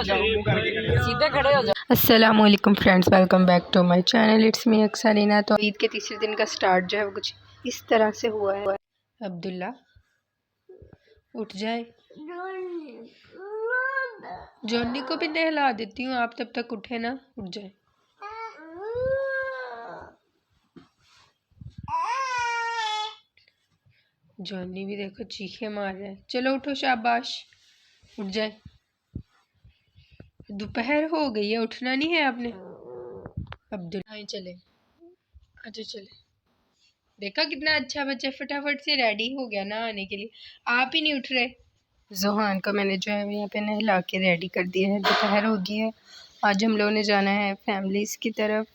सीधे खड़े हो जाओ। अस्सलाम वालेकुम friends, welcome back to my channel. It's me Aksarina. तो ईद के तीसरे दिन का स्टार्ट जो है वो कुछ इस तरह से हुआ है। अब्दुल्ला उठ जाए, जॉनी को भी नहला देती हूँ, आप तब तक उठे ना, उठ जाए। जॉनी भी देखो चीखे मार रहा है। चलो उठो, शाबाश, उठ जाए। दोपहर हो गई है, उठना नहीं है आपने। अब्दुल्ला चले, अच्छा चले। देखा कितना अच्छा बच्चा, फटाफट से रेडी हो गया ना आने के लिए। आप ही नहीं उठ रहे। जोहान को मैंने जो है यहाँ पे नहला के रेडी कर दिया है। दोपहर हो गई है। आज हम लोगों ने जाना है फैमिलीज़ की तरफ,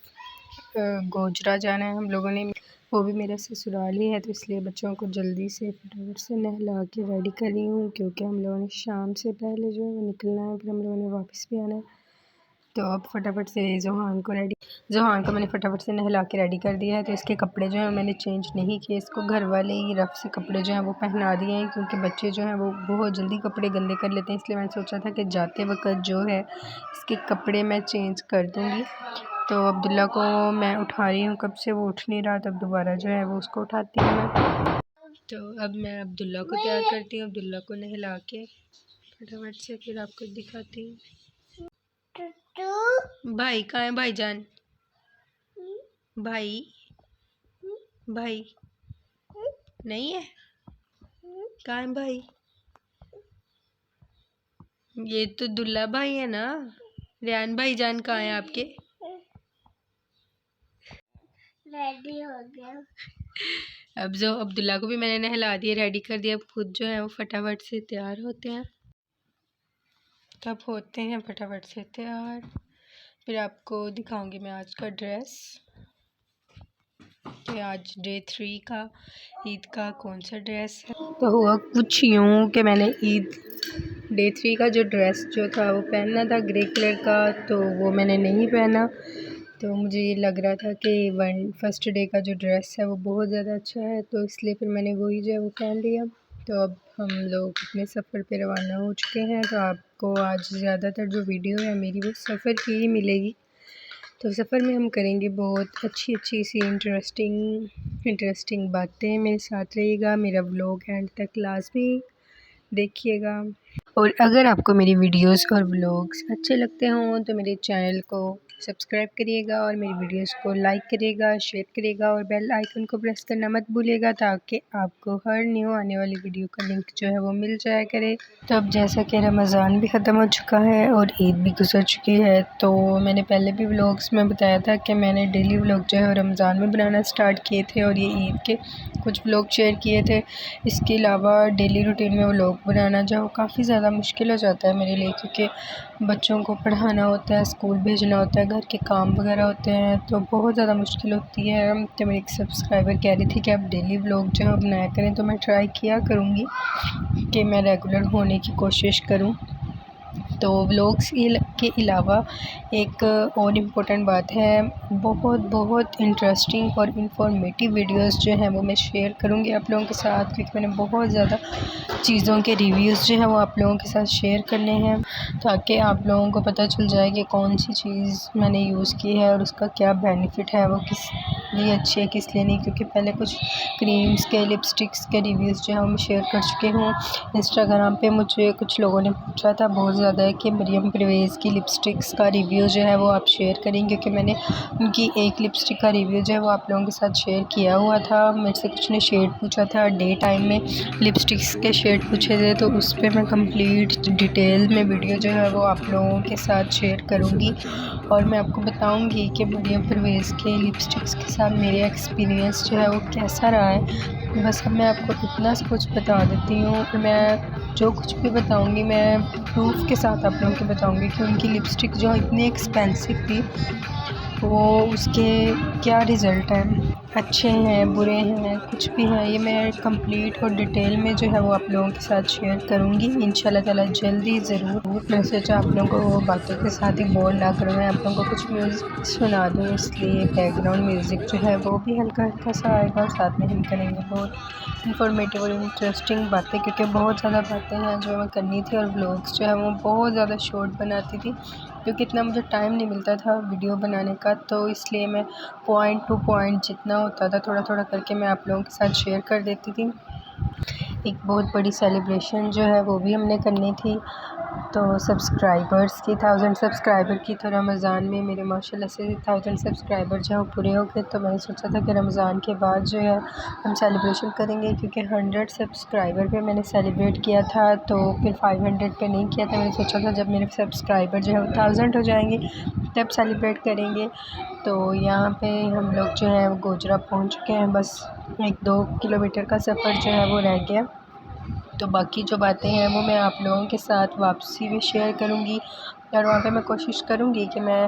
गोजरा जाना है हम लोगों ने। वो भी मेरा ससुराल ही है, तो इसलिए बच्चों को जल्दी से फटाफट से नहला के रेडी कर रही हूँ, क्योंकि हम लोगों ने शाम से पहले जो है वो निकलना है, फिर हम लोगों ने वापस भी आना है। तो अब फटाफट से जोहान को मैंने फटाफट से नहला के रेडी कर दिया है। तो इसके कपड़े जो हैं मैंने चेंज नहीं किए, इसको घर वाले ही रफ से कपड़े जो हैं वो पहना दिए हैं, क्योंकि बच्चे जो हैं वो बहुत जल्दी कपड़े गंदे कर लेते हैं। इसलिए मैंने सोचा था कि जाते वक्त जो है इसके कपड़े मैं चेंज कर दूँगी। तो अब्दुल्ला को मैं उठा रही हूँ, कब से वो उठ नहीं रहा, तब दोबारा जो है वो उसको उठाती हूँ मैं। तो अब मैं अब्दुल्ला को तैयार करती हूँ, अब्दुल्ला को नहला के फटाफट से फिर आपको दिखाती हूँ। भाई कहाँ है भाईजान? भाई भाई नहीं है, कहाँ है भाई? ये तो दुल्ला भाई है ना। रेहान भाईजान कहाँ है आपके? रेडी हो गया। अब जो अब्दुल्ला को भी मैंने नहला दिया, रेडी कर दिया। अब खुद जो है वो फटाफट से तैयार होते हैं। तब होते हैं फटाफट से तैयार। फिर आपको दिखाऊंगी मैं आज का ड्रेस, कि आज डे 3 का ईद का कौन सा ड्रेस है। तो हुआ कुछ यूँ कि मैंने ईद डे 3 का जो ड्रेस जो था वो पहनना था ग्रे कलर का, तो वो मैंने नहीं पहना। तो मुझे ये लग रहा था कि फर्स्ट डे का जो ड्रेस है वो बहुत ज़्यादा अच्छा है, तो इसलिए फिर मैंने वही जो है वो पहन लिया। तो अब हम लोग अपने सफ़र पे रवाना हो चुके हैं। तो आपको आज ज़्यादातर जो वीडियो है मेरी वो सफ़र की ही मिलेगी। तो सफ़र में हम करेंगे बहुत अच्छी अच्छी सी इंटरेस्टिंग बातें। मेरे साथ रहिएगा, मेरा व्लॉग एंड तक लाजमी देखिएगा। और अगर आपको मेरी वीडियोस और व्लॉग्स अच्छे लगते हों तो मेरे चैनल को सब्सक्राइब करिएगा और मेरी वीडियोस को लाइक करिएगा, शेयर करिएगा और बेल आइकन को प्रेस करना मत भूलिएगा, ताकि आपको हर न्यू आने वाली वीडियो का लिंक जो है वो मिल जाया करे। तो अब जैसा कि रमज़ान भी ख़त्म हो चुका है और ईद भी गुजर चुकी है, तो मैंने पहले भी व्लॉग्स में बताया था कि मैंने डेली व्लॉग जो है रमज़ान में बनाना स्टार्ट किए थे और ये ईद के कुछ व्लॉग शेयर किए थे। इसके अलावा डेली रूटीन में व्लॉग बनाना जो काफ़ी ज़्यादा मुश्किल हो जाता है मेरे लिए, क्योंकि बच्चों को पढ़ाना होता है, स्कूल भेजना होता है, घर के काम वगैरह होते हैं, तो बहुत ज़्यादा मुश्किल होती है। तो मेरी एक सब्सक्राइबर कह रही थी कि आप डेली व्लॉग जो है बनाया करें, तो मैं ट्राई किया करूँगी कि मैं रेगुलर होने की कोशिश करूँ। तो व्लॉग्स के अलावा एक और इम्पोर्टेंट बात है, बहुत बहुत इंटरेस्टिंग और इन्फॉर्मेटिव वीडियोस जो हैं वो मैं शेयर करूँगी आप लोगों के साथ, क्योंकि मैंने बहुत ज़्यादा चीज़ों के रिव्यूज़ जो हैं वो आप लोगों के साथ शेयर करने हैं, ताकि आप लोगों को पता चल जाए कि कौन सी चीज़ मैंने यूज़ की है और उसका क्या बेनिफिट है, वो किस लिए अच्छी है किस लिए नहीं। क्योंकि पहले कुछ क्रीम्स के, लिपस्टिक्स के रिव्यूज़ जो हैं वो मैं शेयर कर चुकी हूँ। इंस्टाग्राम पे मुझे कुछ लोगों ने पूछा था बहुत ज़्यादा कि मरियम परवेज़ की लिपस्टिक्स का रिव्यू जो है वो आप शेयर करेंगे, क्योंकि मैंने उनकी एक लिपस्टिक का रिव्यू जो है वो आप लोगों के साथ शेयर किया हुआ था। मेरे से कुछ ने शेड पूछा था, डे टाइम में लिपस्टिक्स के शेड पूछे थे, तो उस पर मैं कंप्लीट डिटेल में वीडियो जो है वो आप लोगों के साथ शेयर करूँगी और मैं आपको बताऊँगी कि मरियम परवेज़ के लिपस्टिक्स के साथ मेरा एक्सपीरियंस जो है वो कैसा रहा है। बस अब मैं आपको इतना कुछ बता देती हूँ, मैं जो कुछ भी बताऊँगी मैं प्रूफ के साथ आप लोगों को बताऊँगी कि उनकी लिपस्टिक जो इतनी एक्सपेंसिव थी, वो उसके क्या रिज़ल्ट हैं, अच्छे हैं बुरे हैं कुछ भी है, ये मैं कंप्लीट और डिटेल में जो है वो आप लोगों के साथ शेयर करूँगी इंशाल्लाह ताला जल्दी ज़रूर। मैं सोचा आप लोगों को वो बातों के साथ ही बोर ना करूँ, मैं आप लोगों को कुछ म्यूज़िक सुना दूँ, इसलिए बैकग्राउंड म्यूज़िक जो है वो भी हल्का हल्का सा आएगा और साथ में हम करेंगे बहुत इंफॉर्मेटिव और इंटरेस्टिंग बातें, क्योंकि बहुत ज़्यादा बातें हैं जो हमें करनी थी और व्लॉग्स जो है वो बहुत ज़्यादा शॉर्ट बनाती थी, क्योंकि इतना मुझे टाइम नहीं मिलता था वीडियो बनाने का, तो इसलिए मैं पॉइंट टू पॉइंट जितना होता था थोड़ा थोड़ा करके मैं आप लोगों के साथ शेयर कर देती थी। एक बहुत बड़ी सेलिब्रेशन जो है वो भी हमने करनी थी, तो सब्सक्राइबर्स की 1000 सब्सक्राइबर की, तो रमज़ान में मेरे माशाल्लाह से 1000 सब्सक्राइबर जो पूरे हो गए, तो मैंने सोचा था कि रमज़ान के बाद जो है हम सेलिब्रेशन करेंगे, क्योंकि 100 सब्सक्राइबर पे मैंने सेलिब्रेट किया था, तो फिर 500 पे नहीं किया था। मैंने सोचा था जब मेरे सब्सक्राइबर जो है 1000 हो जाएंगे तब सेलिब्रेट करेंगे। तो यहाँ पे हम लोग जो है वो गोजरा पहुँच चुके हैं, बस 1-2 किलोमीटर का सफ़र जो है वो रह गया, तो बाकी जो बातें हैं वो मैं आप लोगों के साथ वापसी भी शेयर करूँगी, और वहाँ पे मैं कोशिश करूँगी कि मैं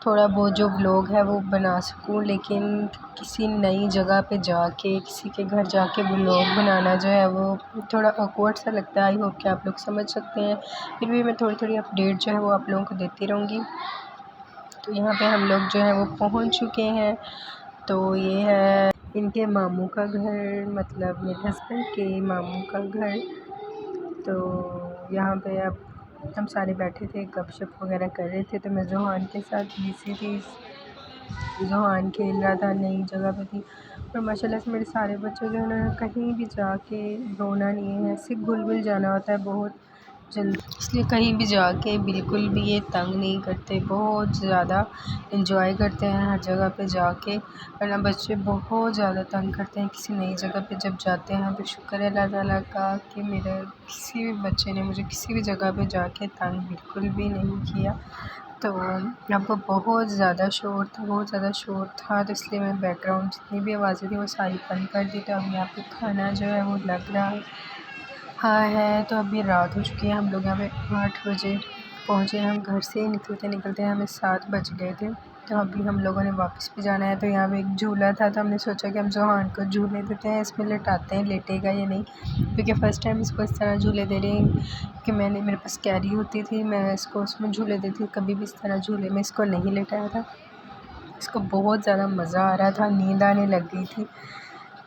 थोड़ा बहुत जो व्लॉग है वो बना सकूँ, लेकिन किसी नई जगह पे जाके किसी के घर जाके व्लॉग बनाना जो है वो थोड़ा ऑकवर्ड सा लगता है। आई होप कि आप लोग समझ सकते हैं, फिर भी मैं थोड़ी थोड़ी अपडेट जो है वो आप लोगों को देती रहूँगी। तो यहाँ पे हम लोग जो है वो पहुँच चुके हैं, तो ये है इनके मामू का घर, मतलब मेरे हस्बैंड के मामू का घर। तो यहाँ पे अब हम सारे बैठे थे गपशप वगैरह कर रहे थे, तो मैं ज़ोहान के साथ बिज़ी थी। ज़ोहान खेल रहा था, नई जगह पे थी, और माशाल्लाह से मेरे सारे बच्चे जो है ना कहीं भी जाके रोना नहीं है, ऐसे घुल-मिल जाना होता है बहुत जल्दी, इसलिए कहीं भी जाके बिल्कुल भी ये तंग नहीं करते, बहुत ज़्यादा एंजॉय करते हैं हर जगह पे जाके, वरना बच्चे बहुत ज़्यादा तंग करते हैं किसी नई जगह पे जब जाते हैं। तो शुक्र है अल्लाह ताला का कि मेरे किसी भी बच्चे ने मुझे किसी भी जगह पे जाके तंग बिल्कुल भी नहीं किया। तो अब वो बहुत ज़्यादा शोर था, बहुत ज़्यादा शोर था, तो इसलिए मैं बैकग्राउंड जितनी भी आवाज़ें थी वो सारी बंद कर दी। तो अब यहाँ पे खाना जो है वो लग रहा है। हाँ है, तो अभी रात हो चुकी है, हम लोग यहाँ पे 8 बजे पहुँचे। हम घर से ही निकलते निकलते हमें 7 बज गए थे, तो अभी हम लोगों ने वापस भी जाना है। तो यहाँ पे एक झूला था, तो हमने सोचा कि हम ज़ोहान को झूले देते हैं, इसमें लेटाते हैं, लेटेगा या नहीं, क्योंकि फ़र्स्ट टाइम इसको इस तरह झूले दे रहे हैं कि मेरे पास कैरी होती थी, मैं इसको उसमें झूले देती थी, कभी भी इस तरह झूले में इसको नहीं लेटाया था। इसको बहुत ज़्यादा मज़ा आ रहा था, नींद आने लग गई थी,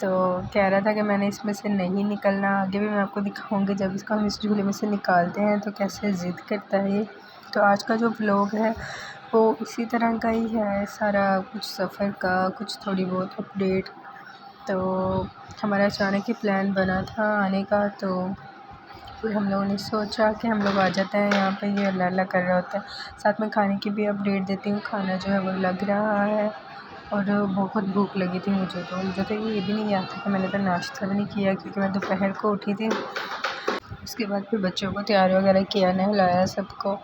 तो कह रहा था कि मैंने इसमें से नहीं निकलना। आगे भी मैं आपको दिखाऊंगी जब इसको हम इस झूले में से निकालते हैं तो कैसे ज़िद करता है ये। तो आज का जो व्लॉग है वो इसी तरह का ही है, सारा कुछ सफ़र का, कुछ थोड़ी बहुत अपडेट। तो हमारा अचानक ही प्लान बना था आने का, तो फिर हम लोगों ने सोचा कि हम लोग आ जाते हैं यहाँ पे, ये अल्लाह अल्लाह कर रहा होता है। साथ में खाने की भी अपडेट देती हूँ, खाना जो है वो लग रहा है, और बहुत भूख लगी थी मुझे तो ये भी नहीं याद था कि मैंने तो नाश्ता भी नहीं किया, क्योंकि मैं दोपहर को उठी थी। उसके बाद फिर बच्चों को तैयार वगैरह किया, नहलाया सबको,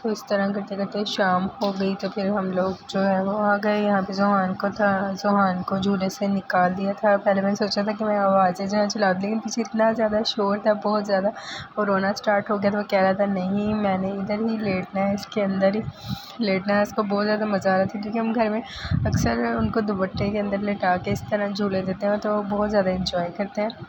तो इस तरह करते करते शाम हो गई। तो फिर हम लोग जो है वो आ गए यहाँ पे। ज़ोहान को झूले से निकाल दिया था। पहले मैंने सोचा था कि मैं आवाज़ें जो है चला दूँ, लेकिन पीछे इतना ज़्यादा शोर था, बहुत ज़्यादा, और रोना स्टार्ट हो गया। तो वो कह रहा था नहीं मैंने इधर ही लेटना है, इसके अंदर ही लेटना है। उसको बहुत ज़्यादा मज़ा आ रहा था, क्योंकि हम घर में अक्सर उनको दुपट्टे के अंदर लेटा के इस तरह झूले देते हैं, तो वो बहुत ज़्यादा इंजॉय करते हैं।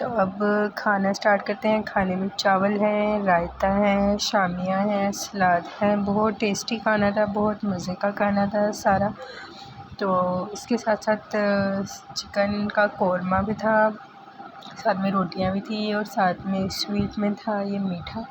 तो अब खाना स्टार्ट करते हैं। खाने में चावल है, रायता है, शामिया है, सलाद है, बहुत टेस्टी खाना था, बहुत मज़े का खाना था सारा। तो इसके साथ साथ चिकन का कौरमा भी था, साथ में रोटियां भी थी, और साथ में स्वीट में था ये मीठा।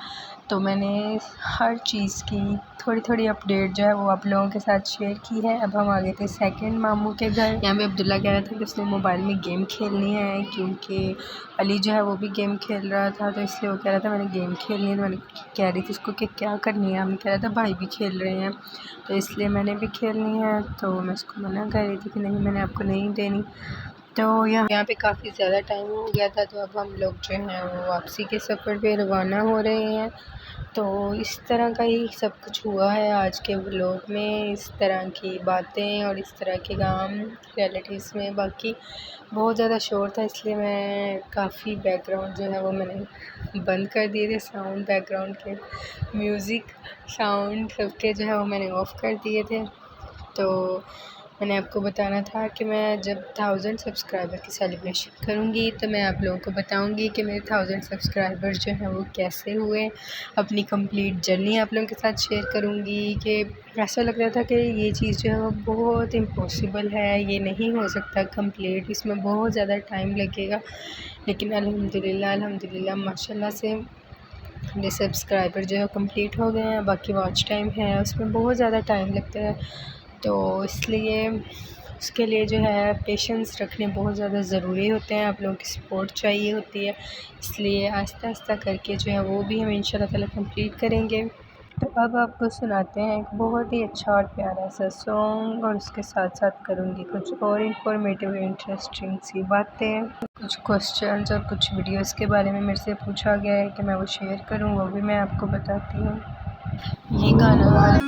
तो मैंने हर चीज़ की थोड़ी थोड़ी अपडेट जो है वो आप लोगों के साथ शेयर की है। अब हम आ गए थे सेकंड मामू के घर। यहाँ पे अब्दुल्ला कह रहा था कि उसने मोबाइल में गेम खेलनी है, क्योंकि अली जो है वो भी गेम खेल रहा था, तो इसलिए वो कह रहा था मैंने गेम खेलनी है। तो मैंने कह रही थी उसको कि क्या करनी है, हमने कह रहा था भाई भी खेल रहे हैं, तो इसलिए मैंने भी खेलनी है। तो मैं उसको मना कर रही थी कि नहीं मैंने आपको नहीं देनी। तो यहाँ पे काफ़ी ज़्यादा टाइम हो गया था, तो अब हम लोग जो हैं वो वापसी के सफ़र पे रवाना हो रहे हैं। तो इस तरह का ही सब कुछ हुआ है आज के व्लॉग में, इस तरह की बातें और इस तरह के काम रियलिटीज़ में। बाकी बहुत ज़्यादा शोर था, इसलिए मैं काफ़ी बैकग्राउंड जो है वो मैंने बंद कर दिए थे, साउंड बैकग्राउंड के म्यूज़िक साउंड सबके जो है वो मैंने ऑफ़ कर दिए थे। तो मैंने आपको बताना था कि मैं जब 1000 सब्सक्राइबर की सेलिब्रेशन करूँगी तो मैं आप लोगों को बताऊँगी कि मेरे 1000 सब्सक्राइबर जो हैं वो कैसे हुए। अपनी कंप्लीट जर्नी आप लोगों के साथ शेयर करूँगी कि ऐसा लग रहा था कि ये चीज़ जो है वो बहुत इम्पॉसिबल है, ये नहीं हो सकता कंप्लीट, इसमें बहुत ज़्यादा टाइम लगेगा। लेकिन अल्हम्दुलिल्लाह माशाल्लाह से मेरे सब्सक्राइबर जो है कंप्लीट हो गए हैं। बाकी वॉच टाइम है उसमें बहुत ज़्यादा टाइम लगता है, तो इसलिए उसके लिए जो है पेशेंस रखने बहुत ज़्यादा ज़रूरी होते हैं। आप लोगों की सपोर्ट चाहिए होती है, इसलिए आहिस्ता आहिस्ता करके जो है वो भी हम इंशाल्लाह ताला कंप्लीट करेंगे। तो अब आपको सुनाते हैं एक बहुत ही अच्छा और प्यारा सा सॉन्ग, और उसके साथ साथ करूँगी कुछ और इंफॉर्मेटिव इंटरेस्टिंग सी बातें। कुछ क्वेश्चंस और कुछ वीडियोस के बारे में मेरे से पूछा गया है कि मैं वो शेयर करूँ, वो भी मैं आपको बताती हूँ। ये गाना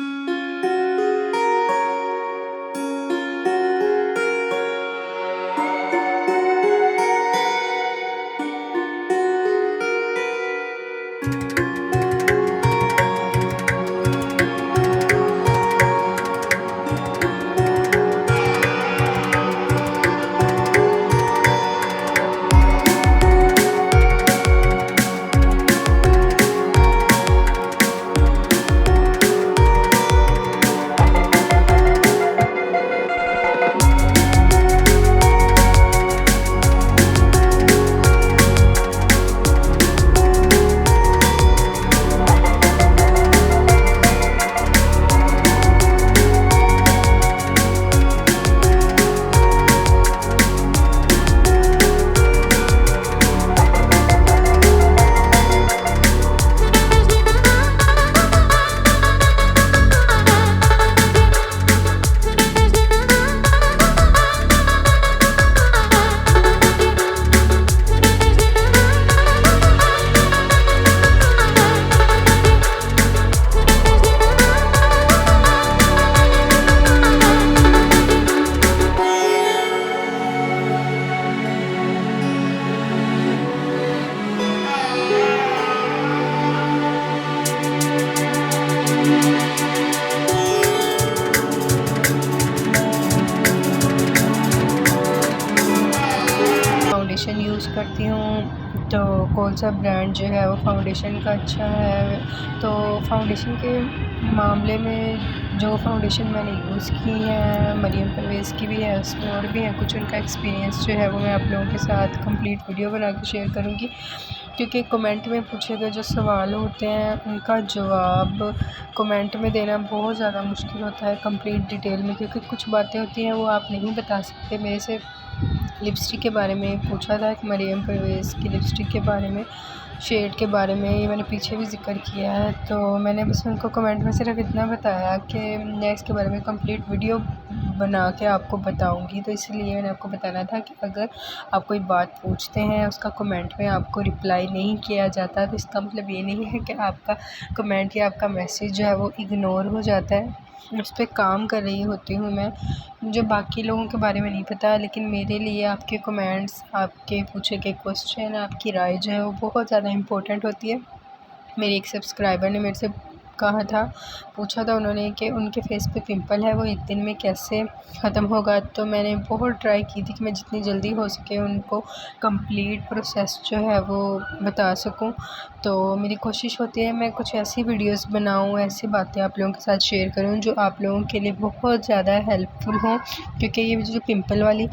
फाउंडेशन यूज़ करती हूँ, तो कौन सा ब्रांड जो है वो फाउंडेशन का अच्छा है। तो फाउंडेशन के मामले में जो फाउंडेशन मैंने यूज़ की है मरियम परवेज़ की भी है, उसमें और भी है कुछ, उनका एक्सपीरियंस जो है वो मैं आप लोगों के साथ कंप्लीट वीडियो बना के शेयर करूँगी। क्योंकि कमेंट में पूछे गए जो सवाल होते हैं उनका जवाब कमेंट में देना बहुत ज़्यादा मुश्किल होता है कंप्लीट डिटेल में, क्योंकि कुछ बातें होती हैं वो आप नहीं बता सकते। मेरे से लिपस्टिक के बारे में पूछा था कि मरियम परवेज़ की लिपस्टिक के बारे में, शेड के बारे में, ये मैंने पीछे भी ज़िक्र किया है। तो मैंने बस उनको कमेंट में सिर्फ इतना बताया कि मैं इसके बारे में कंप्लीट वीडियो बना के आपको बताऊंगी, तो इसलिए मैंने आपको बताना था कि अगर आप कोई बात पूछते हैं उसका कमेंट में आपको रिप्लाई नहीं किया जाता तो इसका मतलब ये नहीं है कि आपका कमेंट या आपका मैसेज जो है वो इग्नोर हो जाता है। उस पर काम कर रही होती हूँ मैं, मुझे बाकी लोगों के बारे में नहीं पता, लेकिन मेरे लिए आपके कमेंट्स, आपके पूछे गए क्वेश्चन, आपकी राय जो है वो बहुत ज़्यादा इम्पोर्टेंट होती है। मेरी एक सब्सक्राइबर ने मेरे से कहा था, पूछा था उन्होंने कि उनके फेस पे पिंपल है वो एक दिन में कैसे ख़त्म होगा। तो मैंने बहुत ट्राई की थी कि मैं जितनी जल्दी हो सके उनको कंप्लीट प्रोसेस जो है वो बता सकूं। तो मेरी कोशिश होती है मैं कुछ ऐसी वीडियोस बनाऊं, ऐसी बातें आप लोगों के साथ शेयर करूं जो आप लोगों के लिए बहुत ज़्यादा हेल्पफुल हों। क्योंकि ये जो पिंपल वाली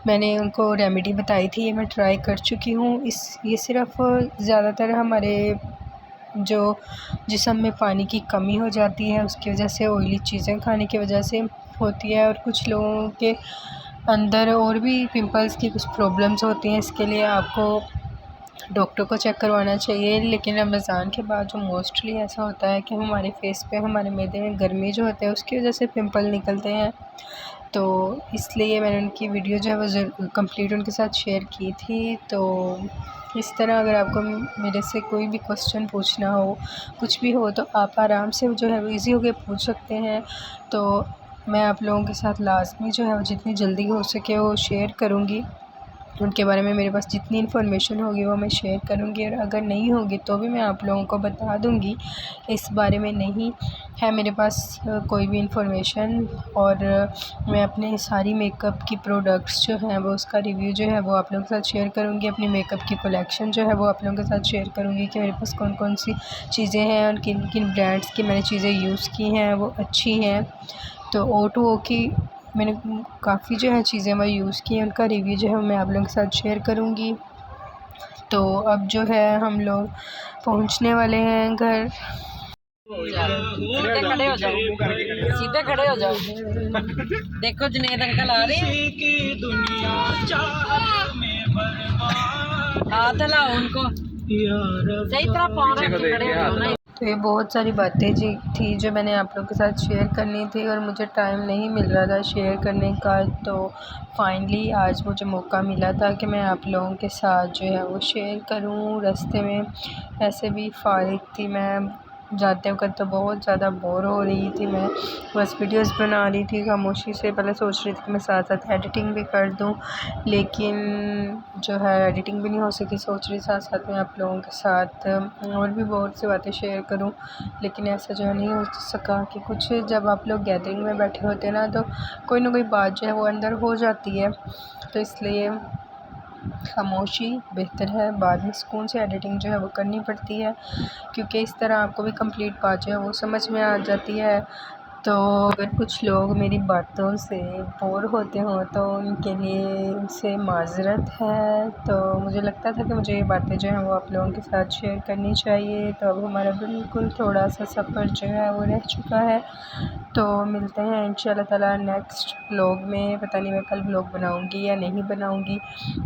मैंने उनको रेमेडी बताई थी ये मैं ट्राई कर चुकी हूँ। ये सिर्फ़ ज़्यादातर हमारे जो जिस्म में पानी की कमी हो जाती है उसकी वजह से, ऑयली चीज़ें खाने की वजह से होती है, और कुछ लोगों के अंदर और भी पिंपल्स की कुछ प्रॉब्लम्स होती हैं। इसके लिए आपको डॉक्टर को चेक करवाना चाहिए। लेकिन रमज़ान के बाद जो मोस्टली ऐसा होता है कि हमारे फेस पे, हमारे मैदे में गर्मी जो होती है उसकी वजह से पिंपल निकलते हैं। तो इसलिए मैंने उनकी वीडियो जो है वो कंप्लीट उनके साथ शेयर की थी। तो इस तरह अगर आपको मेरे से कोई भी क्वेश्चन पूछना हो, कुछ भी हो, तो आप आराम से जो है वो ईज़ी होके पूछ सकते हैं। तो मैं आप लोगों के साथ लाज़मी जो है वो जितनी जल्दी हो सके वो शेयर करूँगी। उनके बारे में मेरे पास जितनी इन्फॉर्मेशन होगी वो मैं शेयर करूँगी, और अगर नहीं होगी तो भी मैं आप लोगों को बता दूँगी। इस बारे में नहीं है मेरे पास कोई भी इन्फॉर्मेशन, और मैं अपने सारी मेकअप की प्रोडक्ट्स जो हैं वो उसका रिव्यू जो है वो आप लोगों के साथ शेयर करूँगी। अपनी मेकअप की कलेक्शन जो है वो आप लोगों के साथ शेयर करूँगी कि मेरे पास कौन कौन सी चीज़ें हैं और किन किन ब्रांड्स की मैंने चीज़ें यूज़ की हैं वो अच्छी हैं। तो O2O की मैंने काफ़ी जो है चीज़ें वो यूज़ की हैं, उनका रिव्यू जो है मैं आप लोगों के साथ शेयर करूँगी। तो अब जो है हम लोग पहुँचने वाले हैं घर। सीधे खड़े हो जाओ, सीधे खड़े हो जाओ। देखो जुनेद अंकल आ रहे हैं, हाथ हिलाओ उनको, सही तरह पाँव रख के खड़े हो जाओ ना। तो ये बहुत सारी बातें जी थी जो मैंने आप लोगों के साथ शेयर करनी थी, और मुझे टाइम नहीं मिल रहा था शेयर करने का। तो फाइनली आज मुझे मौका मिला था कि मैं आप लोगों के साथ जो है वो शेयर करूं। रास्ते में ऐसे भी फारिग थी मैं, जाते वक्त तो बहुत ज़्यादा बोर हो रही थी। मैं बस वीडियोस बना रही थी खामोशी से। पहले सोच रही थी कि मैं साथ साथ एडिटिंग भी कर दूं, लेकिन जो है एडिटिंग भी नहीं हो सकी। सोच रही साथ साथ में आप लोगों के साथ और भी बहुत सी बातें शेयर करूं, लेकिन ऐसा जो है नहीं हो सका कि कुछ जब आप लोग गैदरिंग में बैठे होते हैं ना तो कोई ना कोई बात जो है वो अंदर हो जाती है, तो इसलिए खामोशी बेहतर है। बाद में सुकून से एडिटिंग जो है वो करनी पड़ती है, क्योंकि इस तरह आपको भी कंप्लीट बात जो है वो समझ में आ जाती है। तो अगर कुछ लोग मेरी बातों से बोर होते हों तो उनके लिए उनसे माज़रत है। तो मुझे लगता था कि मुझे ये बातें जो हैं वो आप लोगों के साथ शेयर करनी चाहिए। तो अब हमारा बिल्कुल थोड़ा सा सफ़र जो है वो रह चुका है। तो मिलते हैं इंशाल्लाह ताला नेक्स्ट व्लॉग में। पता नहीं मैं कल व्लॉग बनाऊंगी या नहीं बनाऊंगी।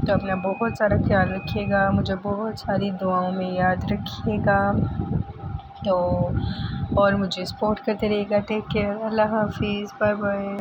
तो अपना बहुत सारा ख्याल रखिएगा, मुझे बहुत सारी दुआओं में याद रखिएगा। तो और मुझे सपोर्ट करते रहिएगा। टेक केयर, अल्लाह हाफिज़, बाय बाय।